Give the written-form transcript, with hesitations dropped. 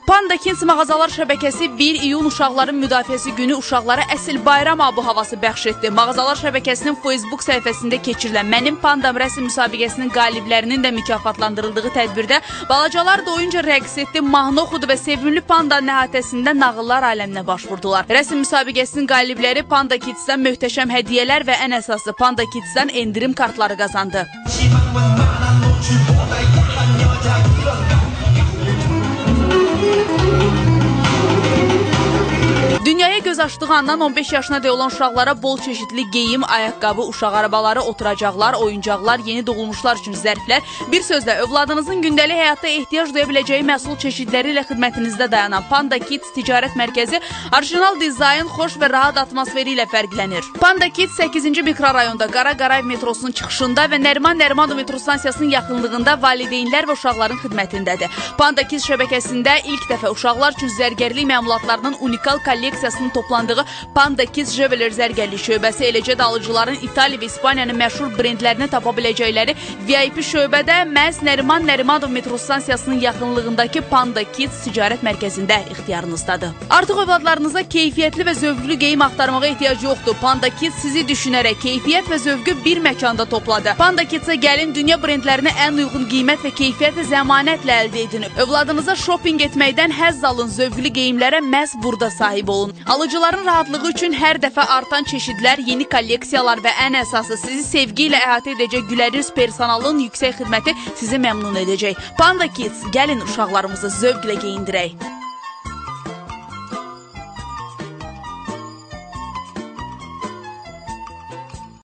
Panda Kids mağazalar şəbəkəsi 1 iyun uşaqların müdafiəsi günü uşaqlara əsl bayram abu-havası bəxş etdi. Mağazalar şəbəkəsinin Facebook səhifəsində keçirilən Mənim Pandam rəsm müsabiqəsinin qaliblərinin də mükafatlandırıldığı tədbirdə balacalar doyunca rəqs etdi, mahnı oxudu və sevimli Panda nəhatəsində nağıllar aləminə baş vurdular. Rəsm müsabiqəsinin qalibləri Panda Kids'dən möhtəşəm hədiyyələr və ən əsası Panda Kids'dən endirim kartları qazandı. Dünyaya göz açdığı andan 15 yaşına dek olan uşaqlara bol çeşidli geyim, ayaqqabı, uşaq arabaları, oturacaqlar, oyuncaqlar, yeni doğulmuşlar üçün zərflər, bir sözlə övladınızın gündəlik həyatda ehtiyac duya biləcəyi məhsul çeşidləri ilə xidmətinizdə dayanan Panda Kids ticarət mərkəzi orijinal dizayn, xoş və rahat atmosferi ilə fərqlənir. Panda Kids 8-ci mikrorayonda Qara Qarayev metrosunun çıxışında və Nəriman Nərimanov metro stansiyasının yaxınlığında valideynlər və uşaqların xidmətindədir. Panda Kids şəbəkəsində ilk dəfə uşaqlar üçün zərgərlik məmulatlarının unikal kolleksiyasının toplandığı Panda Kids Jeweler zərgərlik şöbəsi, eləcə də alıcıların İtaliya və İspaniyanın məşhur brendlərini tapa biləcəkləri VIP şöbədə məhz Nəriman Nərimanov metro stansiyasının yaxınlığındakı Panda Kids ticarət mərkəzində ixtiyarınızdadır. Artıq övladlarınıza keyfiyyətli və zövqlü geyim axtarmağa ehtiyac yoxdur. Panda Kids sizi düşünərək keyfiyyət və zövqü bir məkanda topladı. Panda Kids'ə gəlin, dünya brendlərini ən uyğun qiymət və keyfiyyət və zəmanətlə əldə edin. Övladınıza shopping etməkdən həzz alın, zövqlü geyimlərə məhz burada sahib olun. Alıcıların rahatlığı üçün hər dəfə artan çeşidlər, yeni kolleksiyalar və ən əsası sizi sevgi ilə əhatə edəcək güləriz personalın yüksək xidməti sizi məmnun edəcək. Panda Kids, gəlin uşaqlarımızı zövqlə geyindirək.